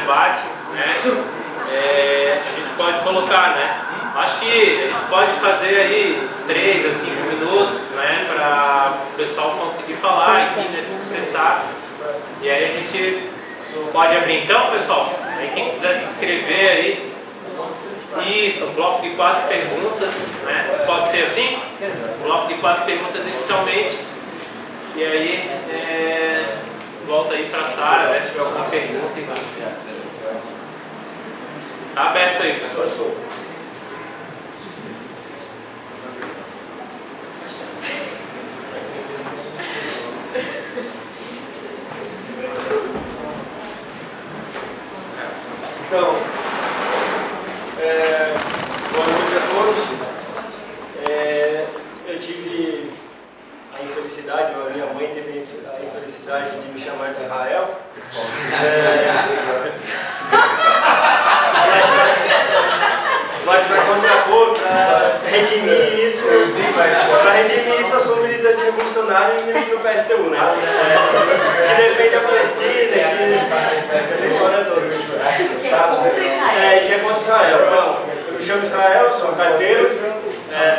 debate, né? A gente pode colocar, né? Acho que a gente pode fazer aí uns 3 a 5 minutos, né? Para o pessoal conseguir falar, enfim, né, se expressar. E aí a gente pode abrir então, pessoal. Aí quem quiser se inscrever aí. Isso, um bloco de 4 perguntas, né? Pode ser assim? Um bloco de 4 perguntas inicialmente. E aí, volta aí para a Sara, né, se tiver alguma pergunta. Está aberto aí, pessoal. Então, boa noite a todos. Eu tive a infelicidade, ou a minha mãe teve a infelicidade de me chamar de Israel. Mas para contrapor, para redimir isso, eu sou militante revolucionário e milito no PSTU, né? Que defende a Palestina, essa história toda. E que é contra Israel. Então, eu me chamo Israel, sou carteiro,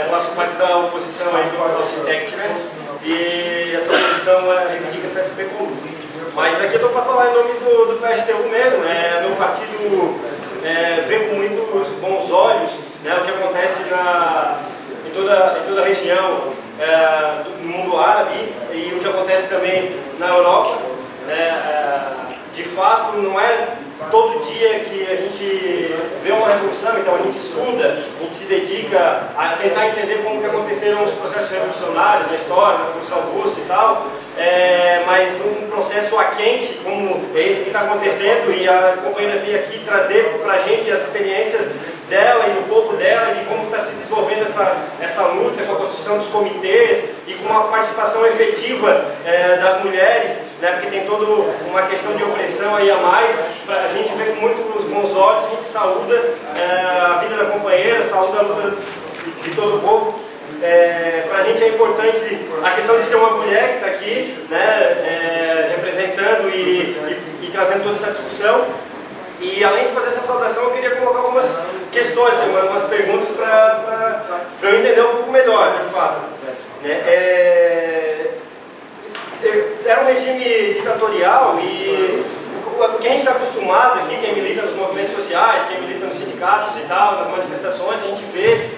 faço parte da oposição aí do Cintect, né? E essa oposição reivindica essa SP comum. Mas aqui eu estou para falar em nome do PSTU mesmo, né? Meu partido vê com muitos bons olhos, né, o que acontece em toda a região do mundo árabe e o que acontece também na Europa. De fato, não é todo dia que a gente vê uma revolução, então a gente estuda, a gente se dedica a tentar entender como que aconteceram os processos revolucionários na história, na Revolução Russa e tal, mas um processo a quente, como esse que está acontecendo, e a companheira veio aqui trazer para a gente as experiências dela e do povo dela, de como está se desenvolvendo essa luta com a construção dos comitês e com a participação efetiva das mulheres, né, porque tem toda uma questão de opressão aí a mais. A gente vê com muitos bons olhos, a gente saúda a vida da companheira, saúda a luta de todo o povo. Para a gente é importante a questão de ser uma mulher que está aqui, né, representando e trazendo toda essa discussão. E além de fazer essa saudação, eu queria colocar algumas questões, algumas perguntas para eu entender um pouco melhor, de fato. Era um regime ditatorial e quem está acostumado aqui, quem milita nos movimentos sociais, quem milita nos sindicatos e tal, nas manifestações, a gente vê,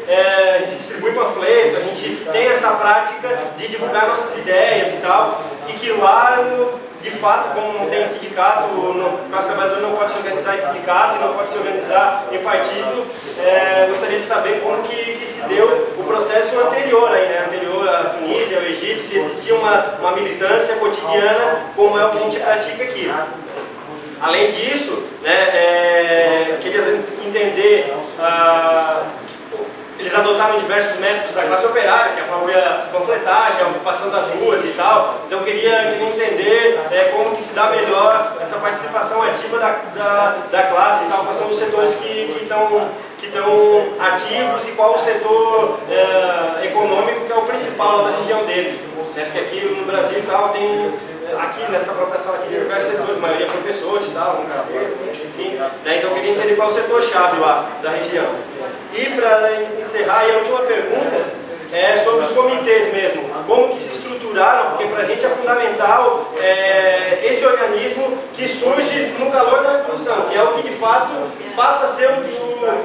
a gente distribui panfleto, a gente tem essa prática de divulgar nossas ideias e tal, e que lá, de fato, como não tem sindicato, o classe trabalhadora não pode se organizar em sindicato e não pode se organizar em partido, gostaria de saber como que se deu o processo anterior aí, né? Anterior à Tunísia, ao Egito, se existia uma militância cotidiana como é o que a gente pratica aqui. Além disso, né, queria entender, eles adotaram diversos métodos da classe operária, que é a própria panfletagem, a ocupação das ruas e tal. Então eu queria entender como que se dá melhor essa participação ativa da classe e tal, quais são os setores que estão ativos e qual o setor econômico que é o principal da região deles. Porque aqui no Brasil e tal, tem, aqui nessa própria sala aqui tem diversos setores, a maioria professores e tal, enfim. Então eu queria entender qual é o setor-chave lá da região. E para encerrar, a última pergunta é sobre os comitês mesmo, como que se estruturaram, porque para a gente é fundamental esse organismo que surge no calor da Revolução, que é o que de fato passa a ser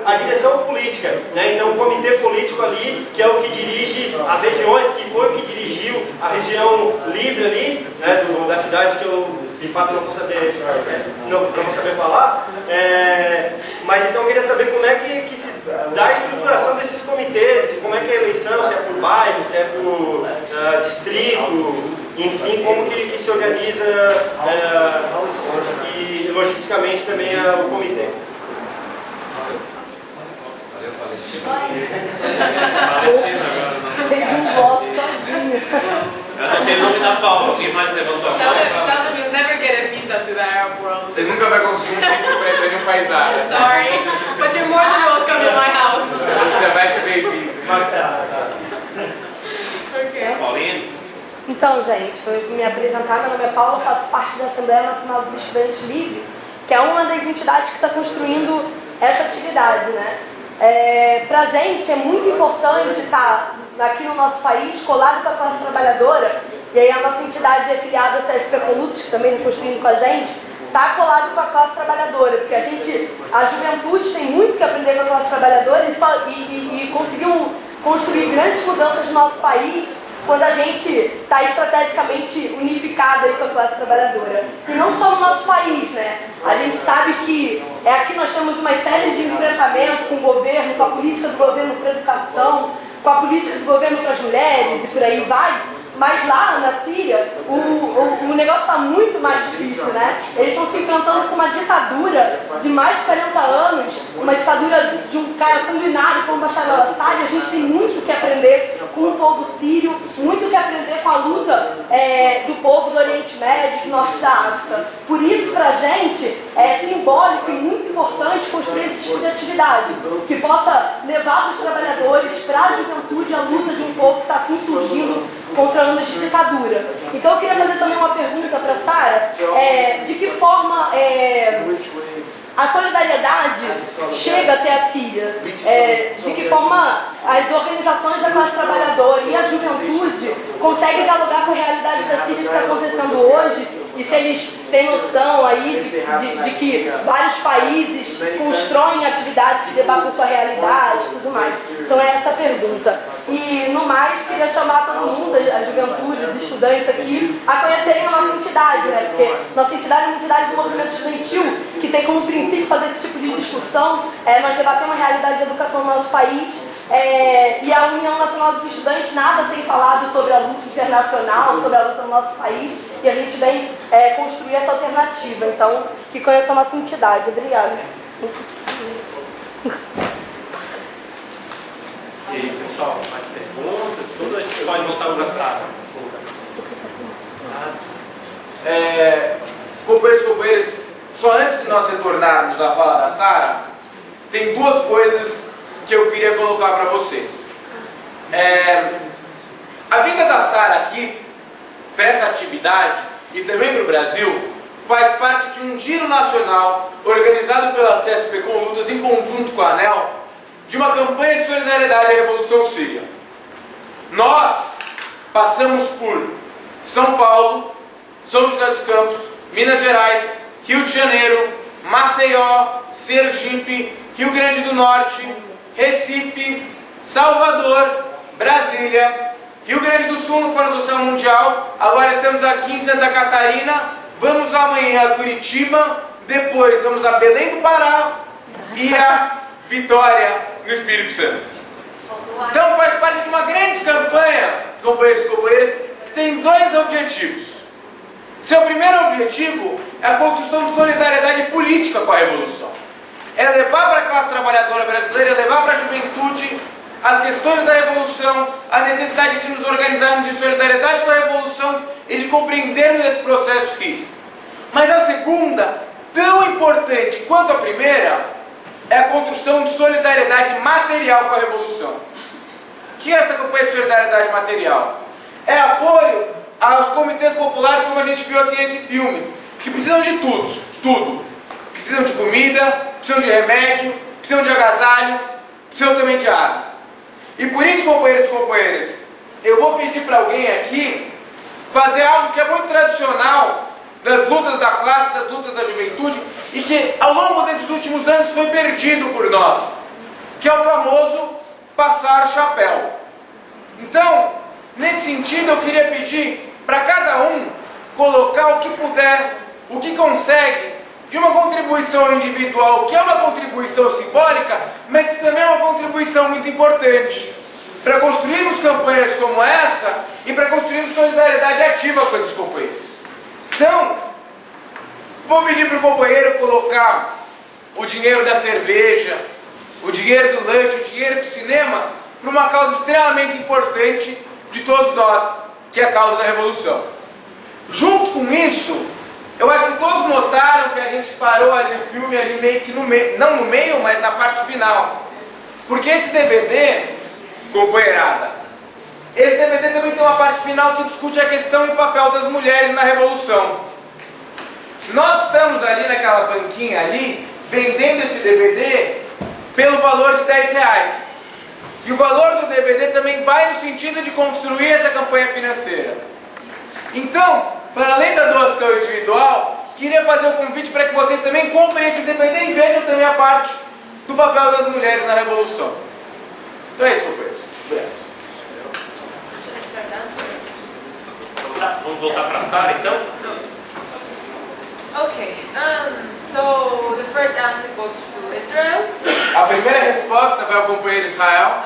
a direção política, né? Então o comitê político ali, que é o que dirige as regiões, que foi o que dirigiu a região livre ali, né, da cidade que eu de fato não vou saber, não vou saber falar, mas então eu queria saber como é que se dá a estruturação desses comitês, como é que é a eleição, se é por bairro, se é por distrito, enfim, como que se organiza e logisticamente também o comitê. Palestina agora, não. Fez um bloco sozinho. Eu deixei o nome da Paula, alguém mais levantou a mão? Tell them you'll never get a visa to the Arab world. Você nunca vai conseguir um visto para entrar em um país árabe. Sorry, but you're more than welcome in my house. Você vai ser bem-vindo. Okay. Paulinha? Então, gente, foi me apresentar. Meu nome é Paula, faço parte da Assembleia Nacional dos Estudantes Livre, que que é uma das entidades que está construindo essa atividade, né? Para a gente é muito importante estar aqui no nosso país colado com a classe trabalhadora, e aí a nossa entidade é filiada à CSP Colutos, que também está construindo com a gente, está colado com a classe trabalhadora, porque a juventude tem muito que aprender com a classe trabalhadora e conseguiu construir grandes mudanças no nosso país quando a gente está estrategicamente unificado aí com a classe trabalhadora. E não só no nosso país, né? A gente sabe que aqui nós temos uma série de enfrentamentos com o governo, com a política do governo para a educação, com a política do governo para as mulheres e por aí vai. Mas lá na Síria, o negócio está muito mais difícil, né? Eles estão se enfrentando com uma ditadura de mais de 40 anos, uma ditadura de um cara sanguinário como Bashar al-Assad. A gente tem muito que aprender com o povo sírio, muito que aprender com a luta do povo do Oriente Médio e do Norte da África. Por isso, para a gente, é simbólico e muito importante construir esse tipo de atividade, que possa levar os trabalhadores, para a juventude, a luta de um povo que está se insurgindo contra anos de ditadura. Então eu queria fazer também uma pergunta para a Sara, de que forma a solidariedade chega até a Síria, de que forma as organizações da classe trabalhadora e a juventude conseguem dialogar com a realidade da Síria que está acontecendo hoje, e se eles têm noção aí de que vários países constroem atividades que debatem sua realidade e tudo mais. Então é essa a pergunta. E no mais, queria chamar todo mundo, a juventude, os estudantes aqui, a conhecerem a nossa entidade, né? Porque nossa entidade é uma entidade do movimento estudantil que tem como princípio fazer esse tipo de discussão. Nós debatemos a realidade da educação no nosso país. E a União Nacional dos Estudantes nada tem falado sobre a luta internacional, sobre a luta no nosso país, e a gente vem construir essa alternativa. Então, que conheça a nossa entidade. Obrigada. E aí, pessoal, mais perguntas? Tudo a gente pode voltar para a sala. Companheiros e companheiras, só antes de nós retornarmos à fala da Sara, tem duas coisas que eu queria colocar para vocês. A vinda da Sara aqui para essa atividade e também para o Brasil faz parte de um giro nacional organizado pela CSP Colutos em conjunto com a ANEL, de uma campanha de solidariedade à Revolução Síria. Nós passamos por São Paulo, São José dos Campos, Minas Gerais, Rio de Janeiro, Maceió, Sergipe, Rio Grande do Norte, Recife, Salvador, Brasília, Rio Grande do Sul no Fórum Social Mundial, agora estamos aqui em Santa Catarina, vamos amanhã a Curitiba, depois vamos a Belém do Pará e a Vitória no Espírito Santo. Então faz parte de uma grande campanha, companheiros e companheiras, que tem dois objetivos. Seu primeiro objetivo é a construção de solidariedade política com a Revolução. É levar para a classe trabalhadora brasileira, levar para a juventude as questões da Revolução, a necessidade de nos organizarmos em solidariedade com a Revolução e de compreendermos esse processo rico. Mas a segunda, tão importante quanto a primeira, é a construção de solidariedade material com a Revolução. O que é essa campanha de solidariedade material? É apoio aos comitês populares, como a gente viu aqui nesse filme, que precisam de tudo. Precisam de comida, precisam de remédio, precisam de agasalho, precisam também de água. E por isso, companheiros e companheiras, eu vou pedir para alguém aqui fazer algo que é muito tradicional das lutas da classe, das lutas da juventude, e que ao longo desses últimos anos foi perdido por nós, que é o famoso passar chapéu. Então, nesse sentido, eu queria pedir para cada um colocar o que puder, o que consegue, de uma contribuição individual, que é uma contribuição simbólica, mas que também é uma contribuição muito importante, para construirmos campanhas como essa e para construirmos solidariedade ativa com esses companheiros. Então, vou pedir para o companheiro colocar o dinheiro da cerveja, o dinheiro do lanche, o dinheiro do cinema, para uma causa extremamente importante de todos nós, que é a causa da Revolução. Junto com isso, eu acho que todos notaram que a gente parou ali no filme, ali meio que no meio, não no meio, mas na parte final. Porque esse DVD, companheirada, esse DVD também tem uma parte final que discute a questão e o papel das mulheres na Revolução. Nós estamos ali naquela banquinha ali, vendendo esse DVD pelo valor de R$10. E o valor do DVD também vai no sentido de construir essa campanha financeira. Então, para além da doação individual, queria fazer o convite para que vocês também comprem esse DVD e vejam também a parte do papel das mulheres na Revolução. Então é isso, companheiros. Obrigado. Vamos voltar para a sala, então? Okay, so the first answer goes to Israel. A primeira resposta vai ao companheiro Israel.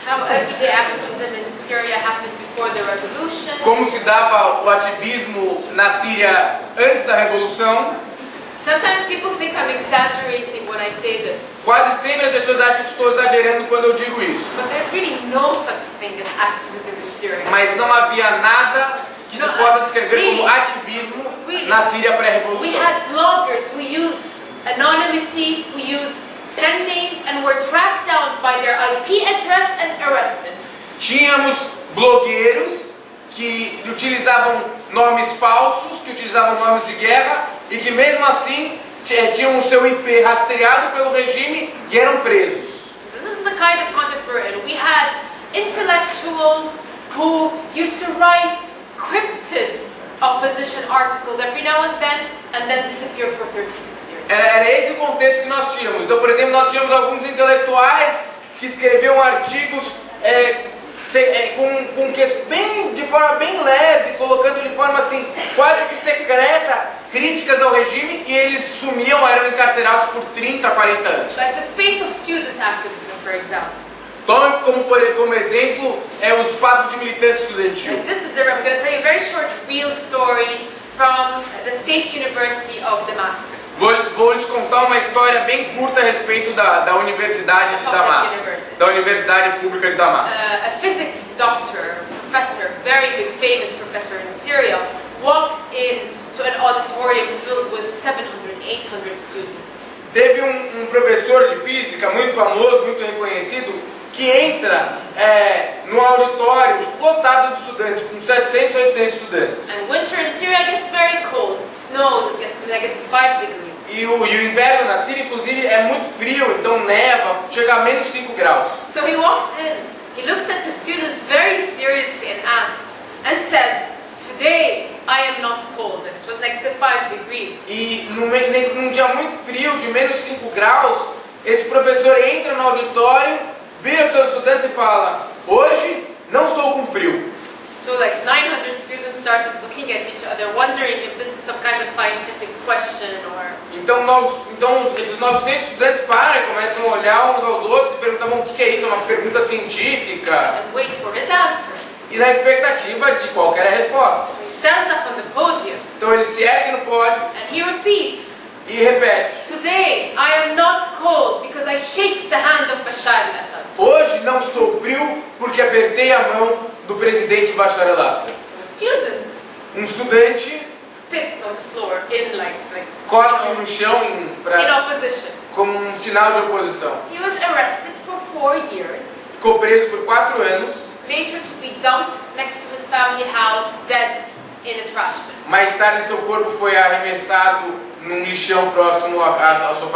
How everyday activism in Syria happened before the revolution. Como se dava o ativismo na Síria antes da Revolução. Sometimes people think I'm exaggerating when I say this. Quase sempre as pessoas acham que estou exagerando quando eu digo isso. But there's really no such thing as activism in Syria. Mas não havia nada que se possa descrever como ativismo na Síria We pré-revolução. had bloggers who used anonymity, who used pen names and were tracked down by their IP address and arrested. Tínhamos blogueiros que utilizavam nomes falsos, que utilizavam nomes de guerra e que mesmo assim tinham o seu IP rastreado pelo regime e eram presos. This is the kind of context we're in. We had intellectuals who used to write cryptid opposition articles every now and then disappear for 36 years. Era esse o contexto que nós tínhamos. Então, por exemplo, nós tínhamos alguns intelectuais que escreviam artigos de forma bem leve, colocando de forma assim, quase que secreta, críticas ao regime, e eles sumiam, eram encarcerados por 30, 40 anos. Like the space of student activism, for example. Tome como exemplo os espaços de militância estudantil. Like this is I'm going to tell you a very short real story from the State University of Damascus. Vou lhes contar uma história bem curta a respeito da Universidade de Damasco, da Universidade Pública de Damasco. A physics doctor, professor, very big, famous professor in Syria, walks into an auditorium filled with 700, 800 students. Teve um professor de física muito famoso, muito reconhecido, que entra no auditório lotado de estudantes, com 700, 800 estudantes. And winter in Syria gets very cold. It snows, it gets to -5 degrees. E o inverno na Síria, inclusive, é muito frio, então neva, chega a menos 5 graus. So he walks in, he looks at his students very seriously and asks, and says, "Today I am not cold." And it was -5 degrees. E num dia muito frio, de menos 5 graus, esse professor entra no auditório, vira para os seus estudantes e fala: "Hoje não estou com frio." So like 900 students started looking at each other, wondering if this is some kind of scientific question or... Então esses 900 estudantes param e começam a olhar uns aos outros e perguntam: o que é isso? É uma pergunta científica? And wait for his answer. E na expectativa de qual era a resposta. So he stands up on the podium Então ele se ergue no pódio and he repeats, e repete: "Today I am not cold because I shake the hand of Bashar al-Assad." "Hoje não estou frio porque apertei a mão do presidente Bashar al-Assad." So a student Estudante spits on the floor in like cospe no chão in opposition. como sinal de oposição. He was arrested for 4 years, Ficou preso por 4 anos, later to be dumped next to his family house, dead in a trash bin. mais tarde seu corpo foi arremessado num lixão próximo à casa de sua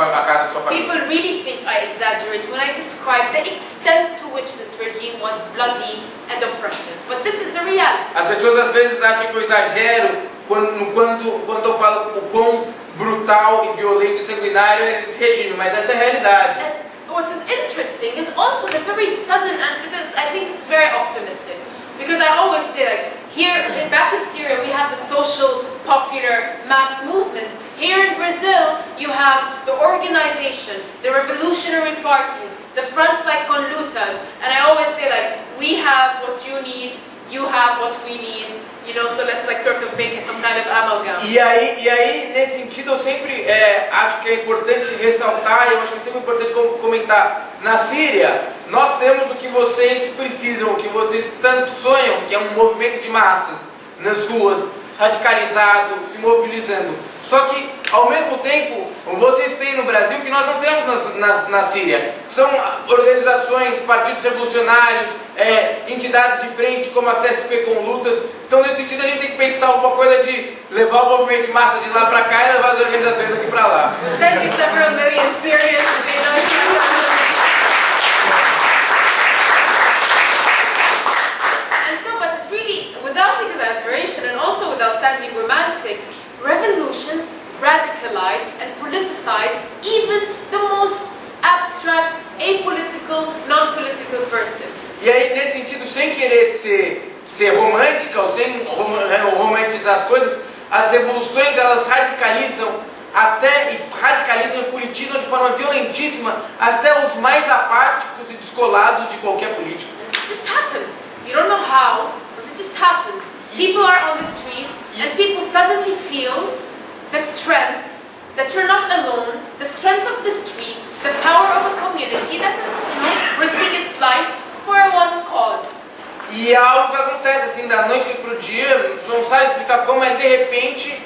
família. People really think I exaggerate when I describe the extent to which this regime was bloody and oppressive. But this is the reality. As pessoas às vezes acham que eu exagero quando eu falo o quão brutal e violento e sanguinário era esse regime, mas essa é a realidade. And what is interesting is also the very sudden, and this, I think it's very optimistic, because I always say, like, back in Syria we have the social, popular, mass movement. Here in Brazil you have the organization, the revolutionary parties, the fronts like Conlutas, and I always say, like, we have what you need, you have what we need, you know, so let's like sort of make it some kind of amalgam. E aí nesse sentido eu sempre acho que é importante ressaltar, eu acho que é sempre importante comentar, na Síria nós temos o que vocês precisam, o que vocês tanto sonham, que é um movimento de massas nas ruas, radicalizado, se mobilizando. Só que Ao mesmo tempo, vocês têm no Brasil que nós não temos na Síria, que são organizações, partidos revolucionários, entidades de frente como a CSP com lutas. Então, nesse sentido, a gente tem que pensar uma coisa de levar o movimento de massa de lá para cá e levar as organizações daqui para lá. We sent you several million Syrians, And so, but it's really, without exaggeration and also without sounding romantic, revolutions radicalize and politicize even the most abstract, apolitical, non-political person. E aí, nesse sentido, sem querer ser romântica ou sem romantizar as coisas, as revoluções elas radicalizam e politizam de forma violentíssima até os mais apáticos e descolados de qualquer político. It just happens. You don't know how, but it just happens. People are on the streets and people suddenly feel the strength that you're not alone, the strength of the street, the power of a community that is, risking its life for one cause. E é algo que acontece assim da noite pro dia, não sabe explicar como, mas de repente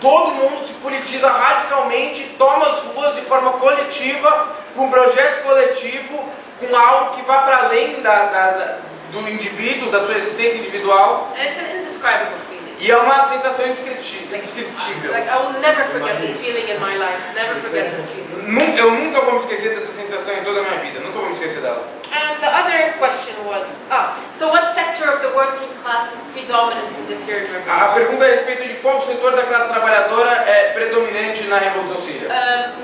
todo mundo se politiza radicalmente, toma as ruas de forma coletiva, com um projeto coletivo, com algo que vá para além do indivíduo, da sua existência individual. And it's an indescribable feeling. E é uma sensação indescritível. Like I will never forget this feeling in my life. Never forget this feeling. Eu nunca vou me esquecer dessa sensação em toda a minha vida. Nunca vou me esquecer dela. And the other question was, so what sector of the working class is predominant in the Syrian revolution? A pergunta é a respeito de qual setor da classe trabalhadora é predominante na Revolução Síria.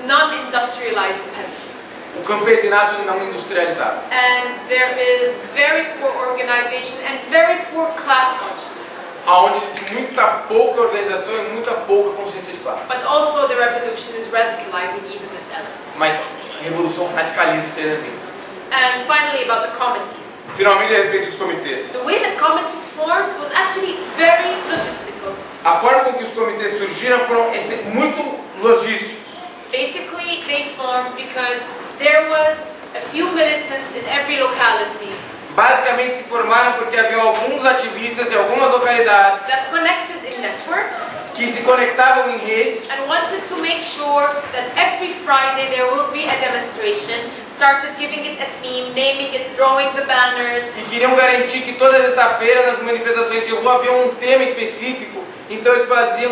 Non-industrialized peasants. O campesinato não industrializado. And there is very poor organization and very poor class consciousness. Onde existe muita pouca organização e muita pouca consciência de classe. But also the revolution is radicalizing even this element. Mas a revolução radicaliza esse elemento. And finally about the committees. Finalmente a respeito dos comitês. The way that committees formed was actually very logistical. A forma com que os comitês surgiram foram muito logísticos. Basically they formed because there was a few militants in every locality. Basicamente se formaram porque havia alguns ativistas em algumas localidades that connected in networks que se conectavam em redes and wanted to make sure that every Friday there will be a demonstration, started giving it a theme, naming it, drawing the banners. E queriam garantir que toda sexta-feira nas manifestações de rua havia um tema específico, então eles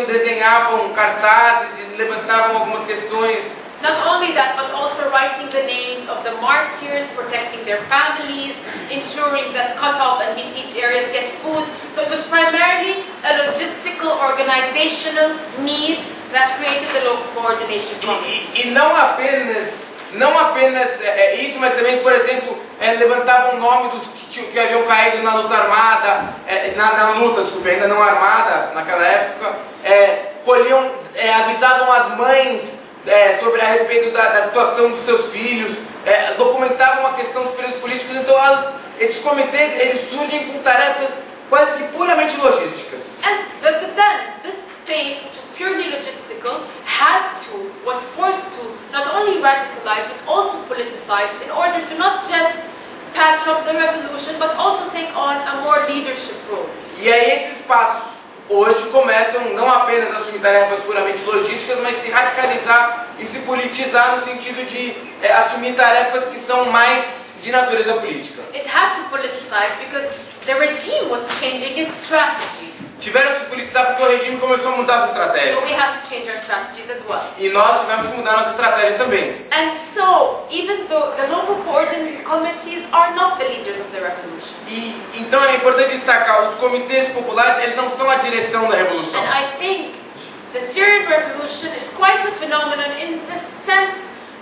desenhavam cartazes e levantavam algumas questões. Not only that, but also writing the names of the martyrs, protecting their families, ensuring that cut-off and besieged areas get food. So it was primarily a logistical, organizational need that created the local coordination committee. E não apenas isso, mas também, por exemplo, levantavam o nome dos que haviam caído na luta armada, ainda não armada naquela época, avisavam as mães sobre a respeito da situação dos seus filhos, documentavam a questão dos períodos políticos. Então esses comitês eles surgem com tarefas quase que puramente logísticas. But then this space, which was purely logistical, was forced to not only radicalize but also politicize in order to not just patch up the revolution but also take on a more leadership role. E aí esses passos hoje começam não apenas a assumir tarefas puramente logísticas, mas se radicalizar e se politizar no sentido de assumir tarefas que são mais de natureza política. It had to politicize because the regime was changing its strategies. Tiveram que se politizar porque o regime começou a mudar sua estratégia. So we had to change our strategies as well. E nós tivemos que mudar nossa estratégia também. And so, even though the local coordinating committees are not the leaders of the revolution. E então é importante destacar, os comitês populares, eles não são a direção da revolução. And I think the Syrian revolution is quite a phenomenon in the sense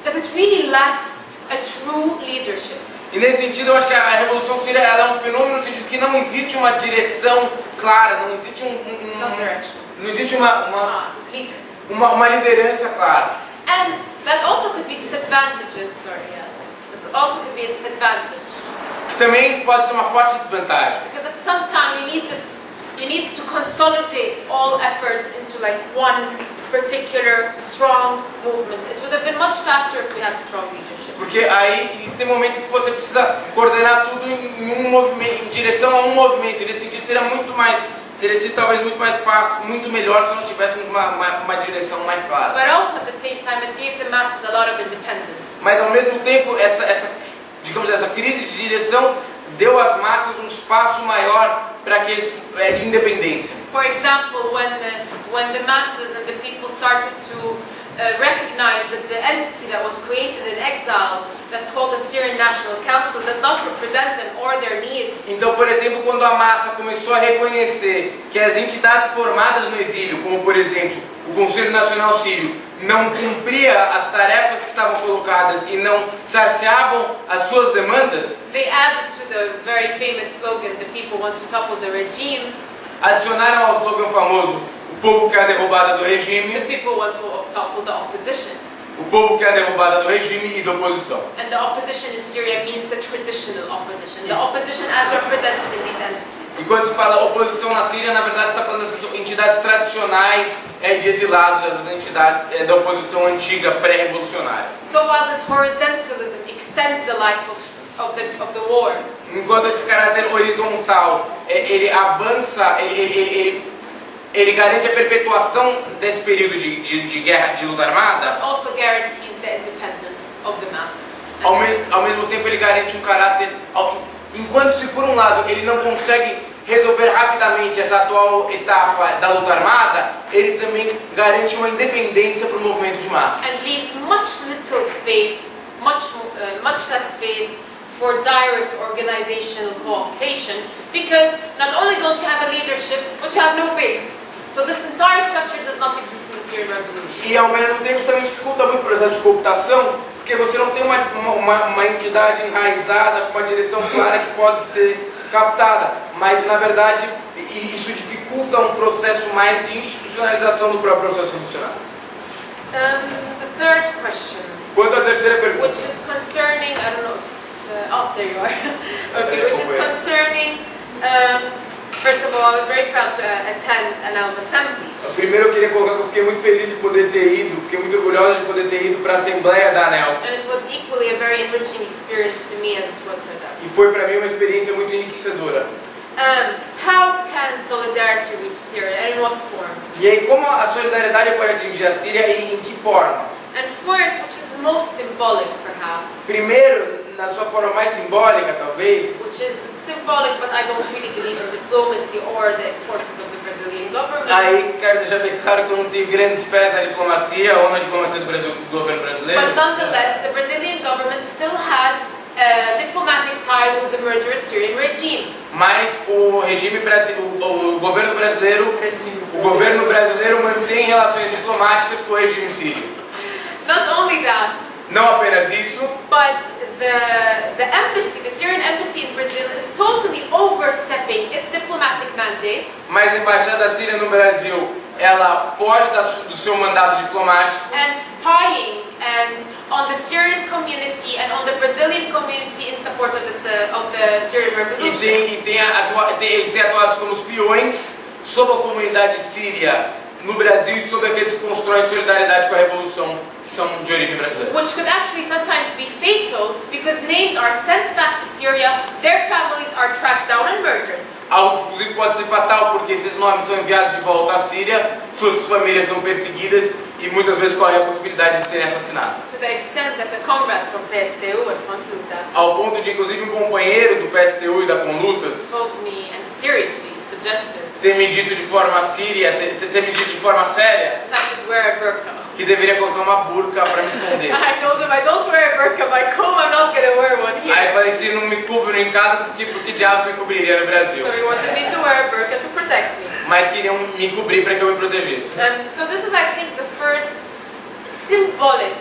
that it really lacks a true leadership. E nesse sentido, eu acho que a Revolução Síria ela é um fenômeno no sentido que não existe uma direção clara, não existe uma liderança clara. And that also could be disadvantages. This also could be a disadvantage. Que também pode ser uma forte desvantagem. Because at some time you need to consolidate all efforts into like one particular strong movement. It would have been much faster if we had strong leadership. Porque aí tem momentos que você precisa coordenar tudo em um movimento, em direção a um movimento. E nesse sentido seria muito mais teria sido talvez muito mais fácil, muito melhor se nós tivéssemos uma direção mais clara. But also at the same time, it gave the masses a lot of independence. Mas ao mesmo tempo, essa crise de direção deu às massas um espaço maior para aqueles de independência. For example, when the masses and the people started to recognize that the entity that was created in exile, that's called the Syrian National Council, does not represent them or their needs. Então, por exemplo, quando a massa começou a reconhecer que as entidades formadas no exílio, como por exemplo o Conselho Nacional Sírio, não cumpria as tarefas que estavam colocadas e não saciavam as suas demandas, They added to the very famous slogan, "The people want to topple the regime." adicionaram ao slogan famoso: o povo quer a derrubada do The regime, people want to topple the opposition. o povo quer a derrubada do regime e da oposição. And the opposition in Syria means the traditional opposition, the opposition as represented in these entities. E quando se fala oposição na Síria, na verdade está falando dessas entidades tradicionais de exilados, essas entidades da oposição antiga, pré-revolucionária. So while this horizontalism extends the life of the war, Enquanto esse caráter horizontal, ele avança, ele garante a perpetuação desse período de guerra, de luta armada, but also guarantees the independence of the masses. ao mesmo tempo ele garante um caráter, enquanto se por um lado ele não consegue resolver rapidamente essa atual etapa da luta armada, ele também garante uma independência para o movimento de massas. And leaves much less space for direct organizational co-optation, because not only don't you have a leadership, but you have no base. So this entire structure does not exist in the Syrian revolution. E ao mesmo tempo também dificulta muito o processo de cooptação, porque você não tem uma entidade enraizada, com uma direção clara que pode ser captada, mas na verdade isso dificulta um processo mais de institucionalização do próprio processo revolucionário. The third question, Quanto à terceira pergunta, which is concerning, I don't know if, there you are. Okay, which is concerning, first of all, I was very proud to attend ANEL's assembly. primeiro eu queria colocar que eu fiquei muito feliz de poder ter ido, fiquei muito orgulhosa de poder ter ido para a Assembleia da ANEL. And it was equally a very enriching experience to me as it was for them. E foi para mim uma experiência muito enriquecedora. How can solidarity reach Syria and in what forms? E aí, como a solidariedade pode atingir a Síria e em que forma? And first, which is most symbolic perhaps, Primeiro, na sua forma mais simbólica, talvez, which is symbolic, but I don't really believe in diplomacy or the importance of the Brazilian government. aí quero deixar bem claro que eu não tenho grandes fés na diplomacia ou na diplomacia do governo brasileiro. But nonetheless, the Brazilian government still has diplomatic ties with the murderous Syrian regime. Mas o governo brasileiro mantém relações diplomáticas com o regime sírio. Not only that, Não apenas isso, but the embassy, the Syrian embassy in Brazil, is totally overstepping its diplomatic mandate mas a embaixada síria no Brasil, ela foge do seu mandato diplomático and spying on the Syrian community and on the Brazilian community in support of the Syrian revolution. eles têm atuado como espiões sobre a comunidade síria no Brasil e sobre aqueles que constroem solidariedade com a revolução que são de origem brasileira. Which could actually sometimes be fatal because names are sent back to Syria, their families are tracked down and murdered. Algo que inclusive pode ser fatal porque esses nomes são enviados de volta à Síria, suas famílias são perseguidas e muitas vezes correm a possibilidade de serem assassinados. To the extent that a comrade from PSTU and Conlutas Ao ponto de inclusive um companheiro do PSTU e da Conlutas told me and seriously suggested ter me dito de forma séria that I should wear a burqa. que deveria colocar uma burca para me esconder. I told him I don't wear a burqa back home, I'm not going to wear one Aí eu here. falei assim, não me cubro em casa porque diabo me cobriria no Brasil. So he wanted me to wear a burqa to protect me. Mas queriam me cobrir para que eu me protegesse. So this is, I think, the first symbolic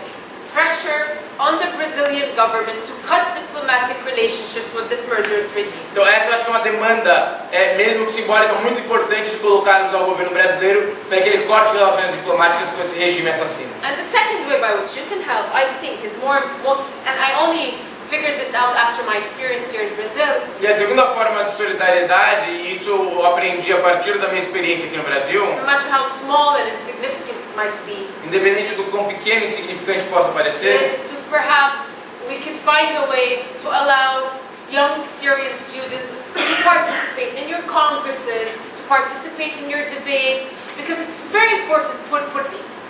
pressure on the Brazilian government to cut diplomatic relationships with this murderous regime. Então essa eu acho que é uma demanda, mesmo que simbólica, muito importante de colocarmos ao governo brasileiro para que ele corte relações diplomáticas com esse regime assassino. And the second way by which you can help, I think, is and I only figured this out after my experience here in Brazil, E a segunda forma de solidariedade, e isso eu aprendi a partir da minha experiência aqui no Brasil, no matter how small and insignificant it might be, independente do quão pequeno e insignificante possa parecer, is to perhaps we can find a way to allow young Syrian students to participate in your congresses, to participate in your debates, because it's very important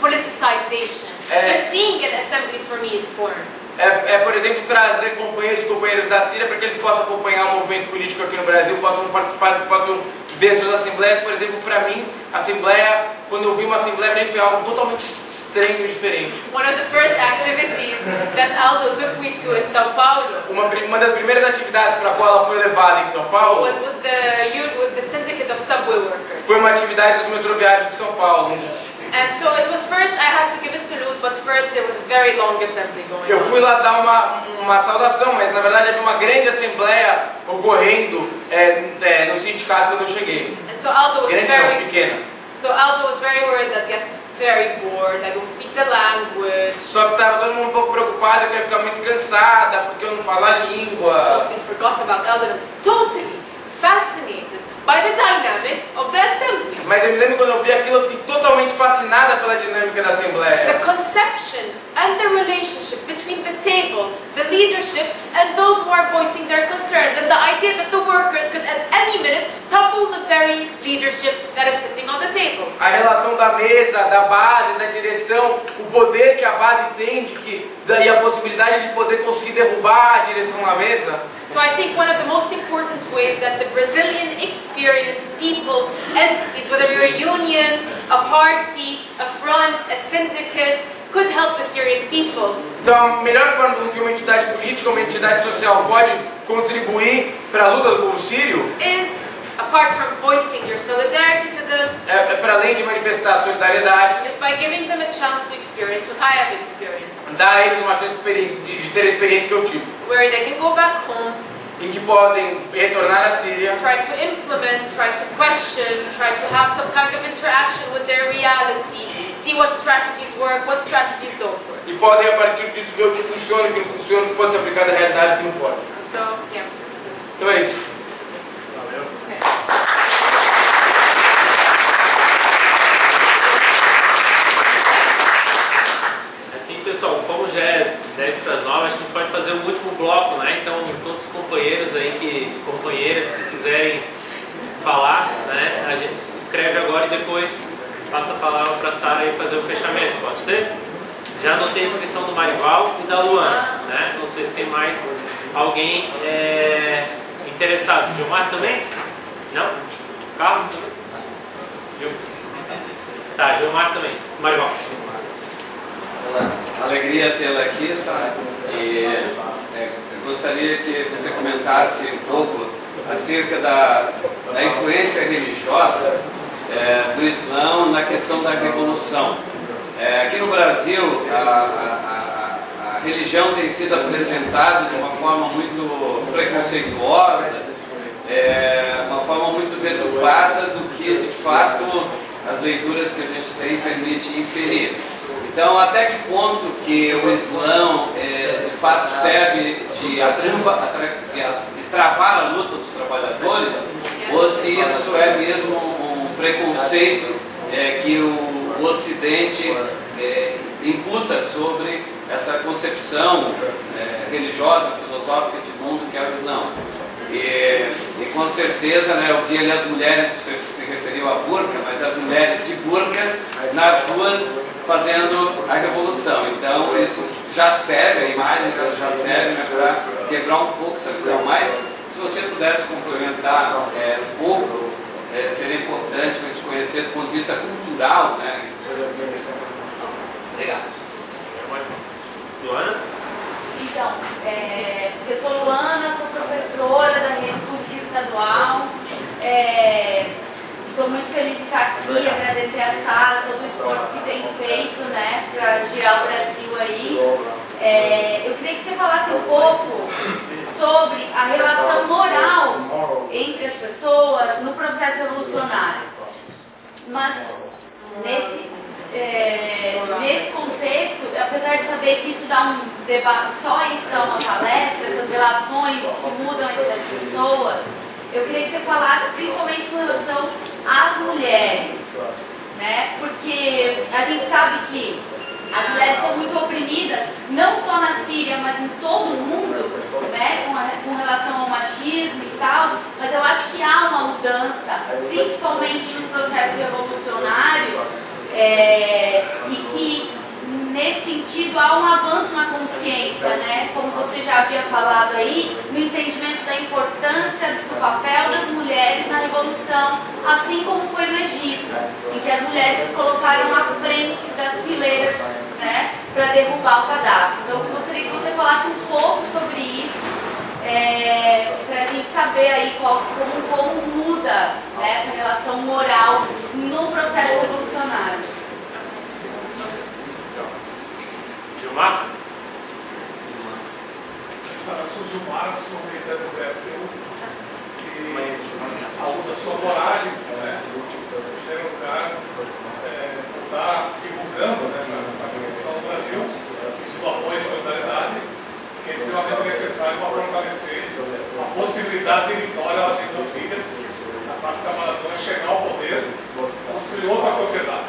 politicization. Just seeing an assembly for me is foreign. Por exemplo, trazer companheiros e companheiras da Síria para que eles possam acompanhar o movimento político aqui no Brasil, possam participar, possam ver suas assembleias. Por exemplo, para mim, a assembleia, quando eu vi uma assembleia, para mim foi algo totalmente estranho e diferente. One of the first activities that Aldo took me to in São Paulo, uma das primeiras atividades para a qual ela foi levada em São Paulo, was with the Syndicate of Subway Workers. foi uma atividade dos metroviários de São Paulo. And so it was first, I had to give a salute, but first there was a very long assembly going on. Eu fui lá dar uma saudação, mas na verdade havia uma grande assembleia ocorrendo no sindicato quando eu cheguei. And so Aldo was Grande não, pequena. So Aldo was very worried that get very bored, I don't speak the language. Só que estava todo mundo um pouco preocupado que eu ia ficar muito cansada porque eu não falo a língua. Totally forgot about Aldo. I was totally fascinated by the dynamic of the assembly. Mas eu me lembro quando eu vi aquilo, eu fiquei totalmente fascinada pela dinâmica da assembleia. The conception and the relationship between the table, the leadership, and those who are voicing their concerns, and the idea that the workers could at any minute topple the very leadership that is sitting on the tables. A relação da mesa, da base, da direção, o poder que a base tem e a possibilidade de poder conseguir derrubar a direção na mesa. So I think one of the most important ways that the Brazilian experience, people, entities, whether you're a union, a party, a front, a syndicate, could help the Syrian people. Então a melhor forma que uma entidade política, uma entidade social pode contribuir para a luta do povo sírio is, apart from voicing your solidarity to them, para além de manifestar solidariedade, is by giving them a chance to experience what I have experienced. dar a eles uma chance de ter a experiência que eu tive. Where they can go back home, em que podem retornar à Síria, try to implement, try to question, try to have some kind of interaction with their reality, see what strategies work, what strategies don't work. E podem a partir disso ver o que funciona, o que não funciona, o que pode ser aplicado à realidade e o que não pode. So, yeah, this is it. Então é isso. Pessoal, como já é 10 para as 9, acho que a gente pode fazer o último bloco, né? Então, todos os companheiros aí, companheiras que quiserem falar, né? A gente se inscreve agora e depois passa a palavra para a Sara e fazer o fechamento, pode ser? Já anotei a inscrição do Marival e da Luana, né? Não sei se tem mais alguém interessado. Gilmar também? Não? Carlos também? Tá, Gilmar também. Marival. Alegria tê-la aqui, Sara. E eu gostaria que você comentasse um pouco acerca da influência religiosa do Islã na questão da revolução. Aqui no Brasil, a religião tem sido apresentada de uma forma muito preconceituosa, uma forma muito deturpada do que, de fato, as leituras que a gente tem permitem inferir. Então, até que ponto que o Islã de fato serve de travar a luta dos trabalhadores, ou se isso é mesmo um preconceito que o Ocidente imputa sobre essa concepção religiosa, filosófica de mundo que é o Islã. E com certeza, né, eu vi ali as mulheres, você se referiu a burca, mas as mulheres de burca nas ruas fazendo a revolução. Então isso já serve, a imagem já serve, né, para quebrar um pouco essa visão. Mas se você pudesse complementar um pouco, seria importante para a gente conhecer do ponto de vista cultural, né? Obrigado. Luana? Então, eu sou Luana, sou professora da rede pública estadual. Estou muito feliz de estar aqui, agradecer a Sara, todo o esforço que tem feito, né, para girar o Brasil aí. Eu queria que você falasse um pouco sobre a relação moral entre as pessoas no processo revolucionário. Mas nesse contexto, apesar de saber que isso dá um debate, só isso dá uma palestra, essas relações que mudam entre as pessoas, eu queria que você falasse principalmente com relação às mulheres, né? Porque a gente sabe que as mulheres são muito oprimidas, não só na Síria, mas em todo o mundo, né? Com relação ao machismo e tal, mas eu acho que há uma mudança, principalmente E que nesse sentido há um avanço na consciência, né? Como você já havia falado aí, no entendimento da importância do papel das mulheres na revolução, assim como foi no Egito, em que as mulheres se colocaram à frente das fileiras, né, para derrubar o Gaddafi. Então eu gostaria que você falasse um pouco sobre isso, para a gente saber aí como muda, né, essa relação moral no processo revolucionário. Gilmar? Eu sou Gilmar, sou militante do PSTU e saúdo a sua coragem, né? Em primeiro lugar, por estar divulgando, né, essa revolução no Brasil, pedindo apoio e solidariedade, que é extremamente necessário para fortalecer a possibilidade de vitória ao genocídio, a classe trabalhadora chegar ao poder, construir outra sociedade.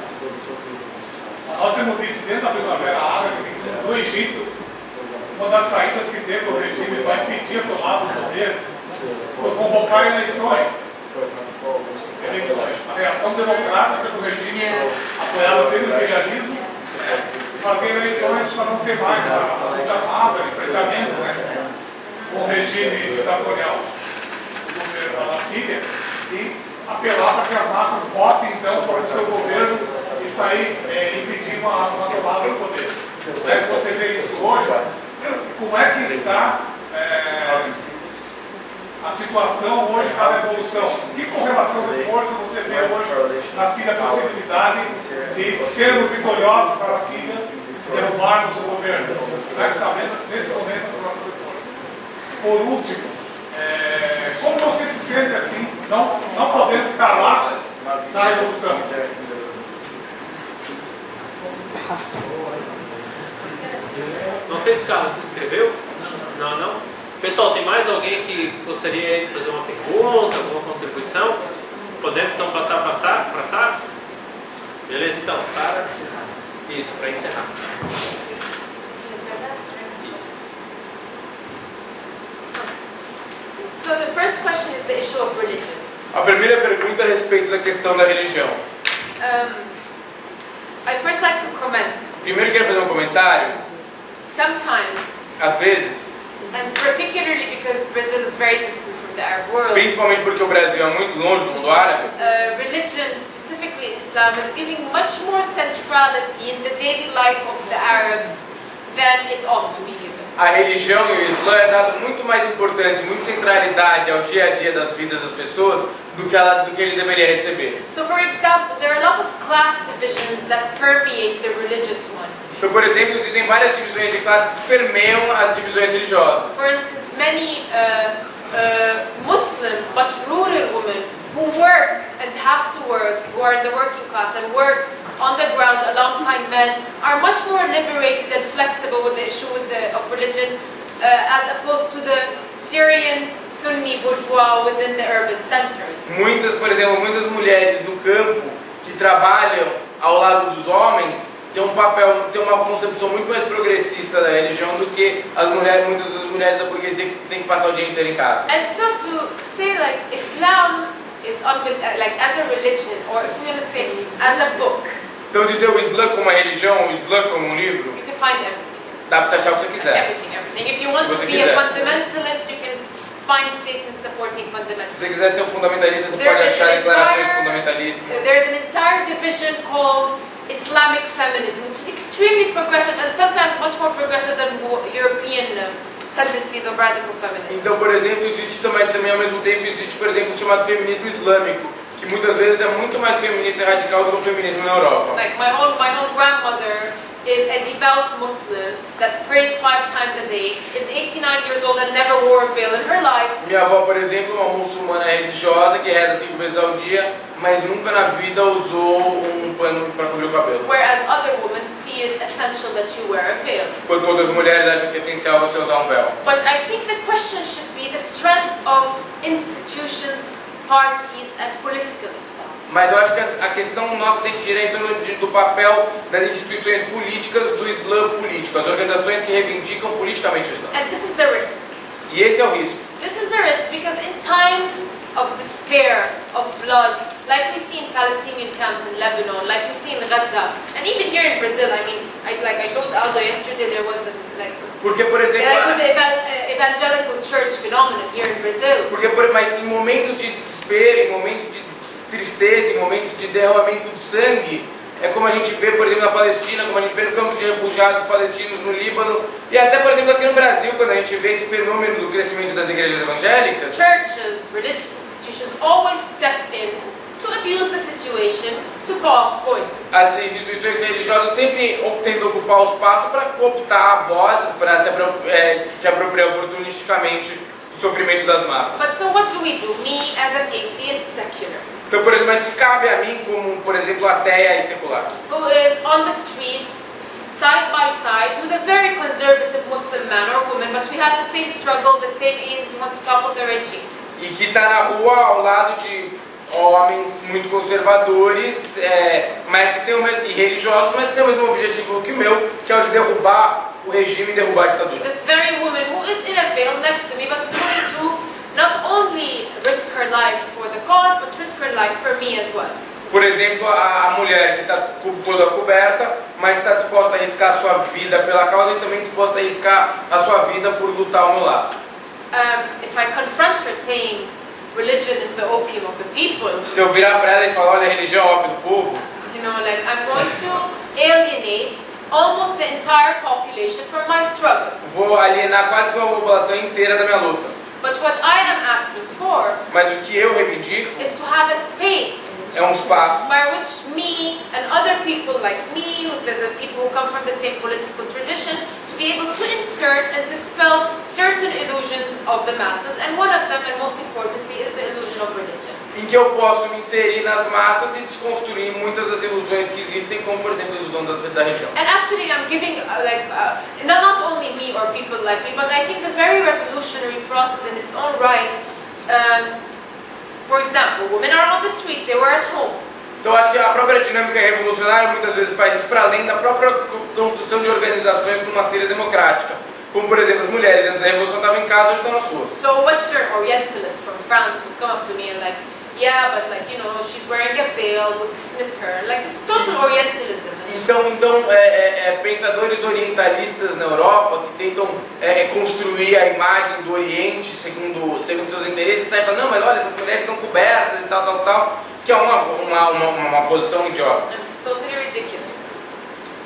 Nós temos visto dentro da Primavera Árabe, no Egito, uma das saídas que teve o regime para impedir a tomada do poder foi convocar eleições. A reação democrática do regime, apoiada pelo imperialismo, fazer eleições para não ter mais a luta armada, o enfrentamento, né, com o regime ditatorial do governo da Síria e apelar para que as massas votem então para o seu governo e sair impedindo uma tomada do poder. Como é que você vê isso hoje? Como é que está a situação hoje da revolução? Que correlação de força você vê hoje na Síria, a possibilidade de sermos vitoriosos para a Síria e derrubarmos o governo? Como é que está vendo nesse momento a correlação de força? Por último, como você se sente assim, não podendo estar lá na revolução? Não sei se Carlos se inscreveu. Não. Pessoal, tem mais alguém que gostaria de fazer uma pergunta, alguma contribuição? Podemos então passar para Sara? Beleza, então, Sara. Isso, para encerrar. So the first question is the issue of religion. A primeira pergunta é a respeito da questão da religião. I'd first like to comment. Primeiro quero fazer um comentário. Sometimes, Às vezes, and particularly because Brazil is very distant from the Arab world, principalmente porque o Brasil é muito longe do mundo árabe, religion, specifically Islam, is giving much more centrality in the daily life of the Arabs than it ought to be given. a religião e o Islã é dado muito mais importância, muito centralidade ao dia a dia das vidas das pessoas do que ele deveria receber. So, for example, there are a lot of class divisions that permeate the religious one. Então, por exemplo, existem várias divisões de classes que permeiam as divisões religiosas. For instance, many Muslim but rural women who work and have to work, who are in the working class and work on the ground alongside men, are much more liberated and flexible with the issue of religion as opposed to the Syrian Sunni bourgeois within the urban centers. Por exemplo, muitas mulheres do campo que trabalham ao lado dos homens têm uma concepção muito mais progressista da religião do que muitas das mulheres da burguesia que têm que passar o dia inteiro em casa. And so to say like Islam is like as a religion, or if we want to say as a book, Então dizer o Islã como uma religião, o Islã como um livro, you can find everything. dá pra você achar o que você quiser. Everything. If you want to be a fundamentalist, you can find statements supporting Se fundamentalism. você quiser ser um fundamentalista, você There pode is achar an declarações entire- fundamentalistas. There's an entire division called Islamic feminism, which is extremely progressive and sometimes much more progressive than European tendencies of radical feminism. Então, por exemplo, existe também ao mesmo tempo, existe, por exemplo, o chamado feminismo islâmico, que muitas vezes é muito mais feminista e radical do que o feminismo na Europa. Like my own grandmother is a devout Muslim that prays 5 times a day, is 89 years old and never wore a veil in her life. Minha avó, por exemplo, é uma muçulmana religiosa que reza 5 vezes ao dia, mas nunca na vida usou um pano para cobrir o cabelo. Whereas other women see it essential that you wear a veil. Enquanto outras mulheres acham que é essencial você usar um véu. But I think the question should be the strength of institutions, parties and political Islam. Mas eu acho que a questão nossa tem que girar em torno do papel das instituições políticas do Islã político, as organizações que reivindicam politicamente o Islã. And this is the risk. E esse é o risco. This is the risk because in times of despair, of blood, like we see in Palestinian camps in Lebanon, like we see in Gaza, and even here in Brazil. I mean, like I told Aldo yesterday, there was Porque, por exemplo, the evangelical church phenomenon here in Brazil. Mas em momentos de desespero, em momentos de tristeza, em momentos de derramamento de sangue, é como a gente vê, por exemplo, na Palestina, como a gente vê no campo de refugiados palestinos no Líbano, e até, por exemplo, aqui no Brasil, quando a gente vê esse fenômeno do crescimento das igrejas evangélicas. Churches, religious institutions always step in to abuse the situation, to call voices. As instituições religiosas sempre tentam ocupar o espaço para cooptar vozes, para se apropriar oportunisticamente do sofrimento das massas. But so what do? Me as an atheist secular. Então, por exemplo, mas que cabe a mim como, por exemplo, ateia e secular. Who is on the streets, side by side, with a very conservative Muslim man or woman, but we have the same struggle, the same aims, we want to topple the regime. E que está na rua ao lado de homens muito conservadores, mas que tem e religiosos, mas que tem o mesmo objetivo que o meu, que é o de derrubar o regime e derrubar a ditadura. This very woman who is in a veil next to me, but is willing to not only risk her life for the cause, but risk her life for me as well. Por exemplo, a mulher que está toda coberta, mas está disposta a arriscar a sua vida pela causa e também disposta a arriscar a sua vida por lutar ao meu lado. If I confront her saying religion is the opium of the people, se eu virar para ela e falar, olha, a religião é o ópio do povo, you know, like I'm going to alienate almost the entire population from my struggle. Vou alienar quase a população inteira da minha luta. But what I am asking for, mas o que eu reivindico, is to have a space é um espaço by which me and other people like me, the people who come from the same political tradition, to be able to insert and dispel certain illusions of the masses, and one of them, and most importantly, is the illusion of religion. Em que eu posso me inserir nas massas e desconstruir muitas das ilusões que existem, como por exemplo a ilusão da religião. And actually, I'm giving not only me or people like me, but I think the very revolutionary process in its own right. For example, women are on the streets; they were at home. Então acho que a própria dinâmica revolucionária muitas vezes faz isso para além da própria construção de organizações numa Síria democrática. Como por exemplo, as mulheres antes da revolução estavam em casa, hoje estão nas ruas. So Western Orientalists from France would come up to me and like, yeah, but like, you know, she's wearing a veil, would dismiss her. Like, it's total Orientalism. Então pensadores orientalistas na Europa que tentam construir a imagem do Oriente segundo seus interesses, saem falando, não, mas olha, essas mulheres estão cobertas e tal, que é uma posição idiota. And it's totally ridiculous.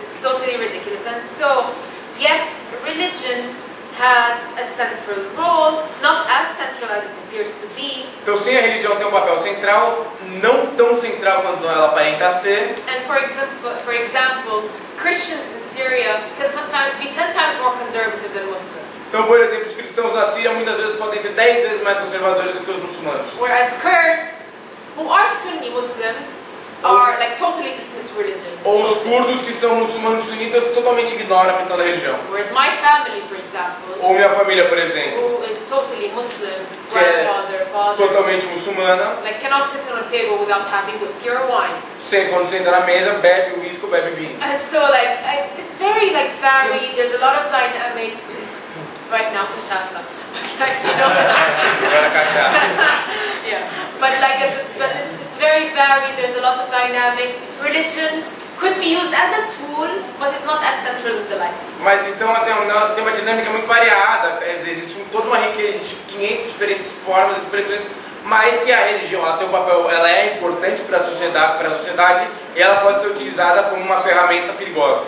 It's totally ridiculous. And so, yes, religion has a central role, not as central as it appears to be. Então sim, a religião tem um papel central, não tão central quanto ela aparenta ser. And for example, Christians in Syria can sometimes be 10 times more conservative than Muslims. Então, por exemplo, os cristãos na Síria muitas vezes podem ser 10 vezes mais conservadores do que os muçulmanos. Whereas Kurds, who are Sunni Muslims, are like totally dismiss religion. Ou os curdos que são muçulmanos sunitas totalmente ignoram a questão da religião. Whereas my family, for example, ou minha família, por exemplo, who is totally Muslim, grandfather, father, totalmente muçulmana, like cannot sit on a table without having whiskey or wine. Quando senta na mesa, bebe whisky ou bebe vinho. And so it's very like varied. There's a lot of dynamic. Right now, cachaça. Like, you know. Yeah, but it's very varied. There's a lot of dynamic. Religion could be used as a tool, but it's not as central in the life. Mas então assim, tem uma dinâmica muito variada. Existe toda uma riqueza, existe 500 diferentes formas, expressões, mas que a religião ela tem um papel, ela é importante para a sociedade e ela pode ser utilizada como uma ferramenta perigosa.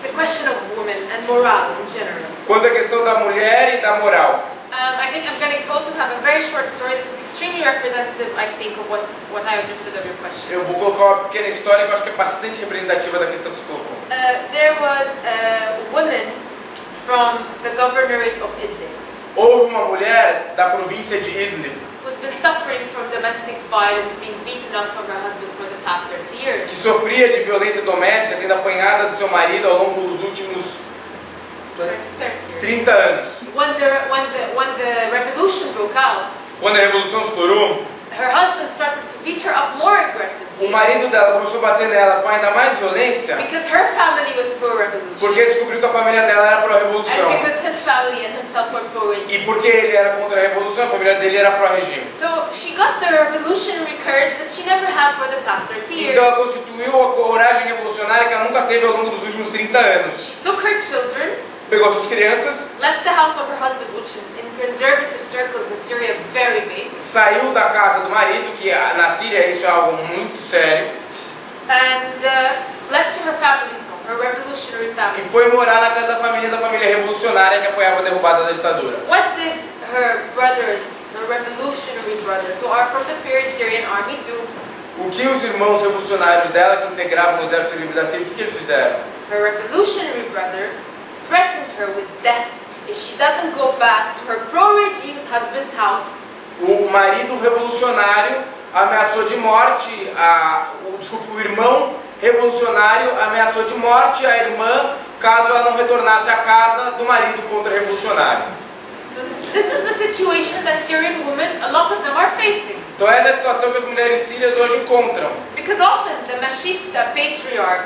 The question of women and morale in general. Quanto à questão da mulher e da moral. I think I'm going to also have a very short story that's extremely representative, I think, of what I understood of your question. Eu vou colocar uma pequena história que eu acho que é bastante representativa da questão que você colocou. There was a woman from the governorate of Idlib. Houve uma mulher da província de Idlib who's been suffering from domestic violence, being beaten up from her husband for the past 30 years. Que sofria de violência doméstica, tendo apanhada do seu marido ao longo dos últimos 30 anos. When the revolution broke out, quando a revolução estourou, her husband started to beat her up more aggressively. O marido dela começou a bater nela com ainda mais violência, Because her family was pro-revolution. porque descobriu que a família dela era And pró-revolução. because his family and himself were pro-regime. E porque ele era contra a revolução, a família dele era pró-regime. So she got the revolutionary courage that she never had for the past 30 years. Então ela constituiu a coragem revolucionária que ela nunca teve ao longo dos últimos 30 anos. She took her children, Pegou suas crianças, left the house of her husband, which is in conservative circles in Syria very big, saiu da casa do marido, que na Síria isso é algo muito sério, and left to her family's home, her revolutionary e family. foi morar na casa da família revolucionária que apoiava a derrubada da ditadura. What did her brothers, her revolutionary brothers, who are from the very Syrian army, do? O que os irmãos revolucionários dela, que integravam o Exército Livre da Síria, o que eles fizeram? Her revolutionary brother threatened her with death if she doesn't go back to her pro-regime's husband's house. O marido revolucionário ameaçou de morte, o irmão revolucionário ameaçou de morte a irmã caso ela não retornasse à casa do marido contra-revolucionário. So this is the situation that Syrian women, a lot of them are facing. Então essa é a situação que as mulheres sírias hoje encontram. Because often the machista patriarch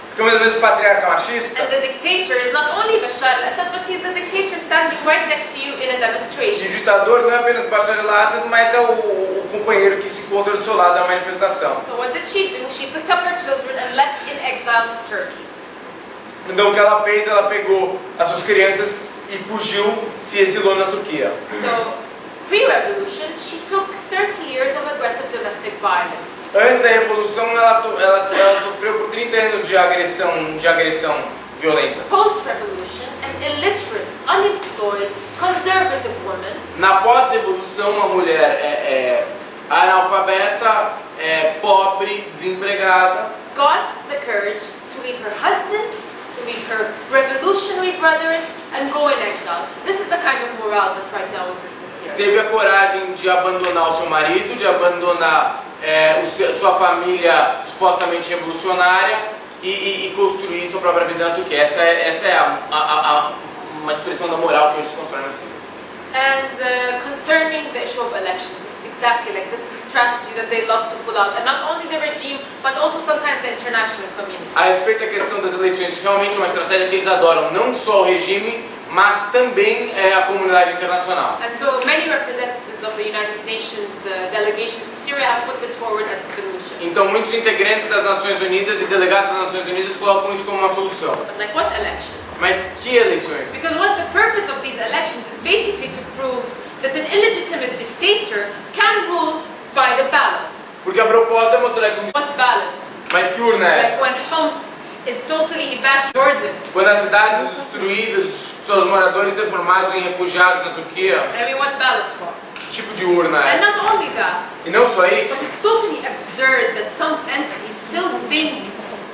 Porque muitas vezes o patriarca machista and the dictator is not only Bashar al-Assad, but he's the dictator standing right next to you in a e demonstration. o ditador não é apenas Bashar al-Assad, mas é o companheiro que se encontra do seu lado na manifestação. So what did she do? She picked up her children and left in exile to Turkey. Então o que ela fez? Ela pegou as suas crianças e fugiu, se exilou na Turquia. So pre-revolution, she took 30 years of aggressive domestic violence. Antes da Revolução, ela sofreu por 30 anos de agressão violenta. Post-revolution, an illiterate, unemployed, conservative woman Na pós-revolução, uma mulher analfabeta, pobre, desempregada, got the courage to leave her husband, to leave her revolutionary brothers, and go in exile. This is the kind of morale that right now exists in Syria. teve a coragem de abandonar o seu marido, de abandonar sua família supostamente revolucionária e construir sua própria vida na Turquia. Essa é uma expressão da moral que hoje se constrói na Síria. And concerning the issue of elections, this is exactly like this is a strategy that they love to pull out, and not only the regime, but also sometimes the international community. A respeito da questão das eleições, realmente é uma estratégia que eles adoram, não só o regime, mas também a comunidade internacional. And so many representatives of the United Nations delegations to Syria have put this forward as a solution. Então muitos integrantes das Nações Unidas e delegados das Nações Unidas colocam isso como uma solução. But like what elections? Mas que eleições? Because what the purpose of these elections is basically to prove that an illegitimate dictator can rule by the ballot. Porque a proposta é mostrar que... What ballot? Mas que urna é Like essa? when Homs is totally evacuated. Quando as cidades destruídas, seus moradores transformados em refugiados na Turquia, I mean, what ballot box? que tipo de urna é And essa? not only that, E não só isso, but it's totally absurd that some entities still think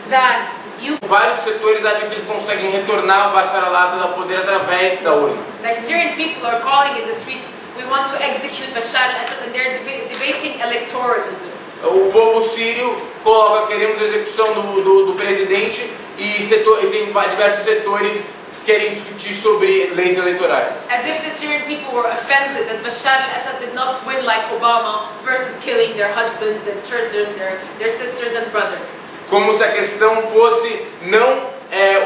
that you, vários setores acham que eles conseguem retornar o Bashar al-Assad ao poder através da urna. like Syrian people are calling in the streets, we want to execute Bashar al-Assad, and they're debating electoralism. O povo sírio coloca, queremos a execução do presidente e tem diversos setores que querem discutir sobre leis eleitorais. As if the Syrian people were offended that Bashar al-Assad did not win like Obama versus killing their husbands, their children, their sisters and brothers. Como se a questão fosse não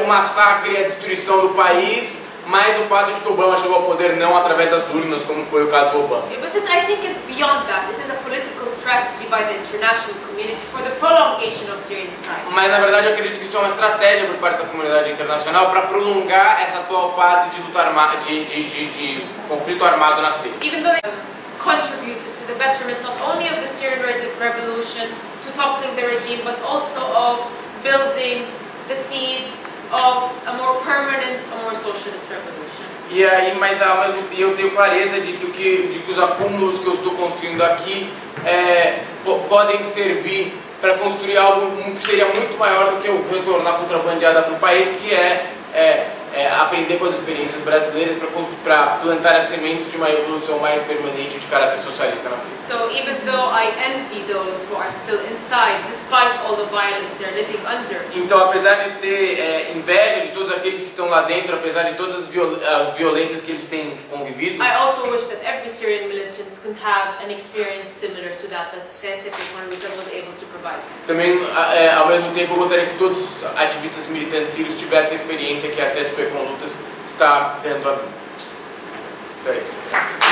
o massacre e a destruição do país, mas o fato de que Obama chegou ao poder não através das urnas, como foi o caso do Obama. But this, I think, is beyond that. It is a political strategy by the international community for the prolongation of Syrian strife. Mas na verdade eu acredito que isso é uma estratégia por parte da comunidade internacional para prolongar essa atual fase de luta de conflito armado na Síria. Even though they contributed to the betterment not only of the Syrian revolution, to toppling the regime, but also of building the seeds of a more permanent, a more socialist revolution. E aí, mas ao mesmo tempo eu tenho clareza de que os acúmulos que eu estou construindo aqui podem servir para construir algo que seria muito maior do que o retorno à contrabandeada para o país, que é aprender com as experiências brasileiras para plantar as sementes de uma evolução mais permanente de caráter socialista na Síria. So even though I envy those who are still inside, despite all the violence they're living under. Então, apesar de ter inveja de todos aqueles que estão lá dentro, apesar de todas as violências que eles têm convivido, I also wish that every Syrian militant could have an experience similar to that specific one Lucas was able to provide. também, ao mesmo tempo, eu gostaria que todos os ativistas militantes sírios tivessem a experiência que a CSP com Lutas está dando a mim. Então é isso.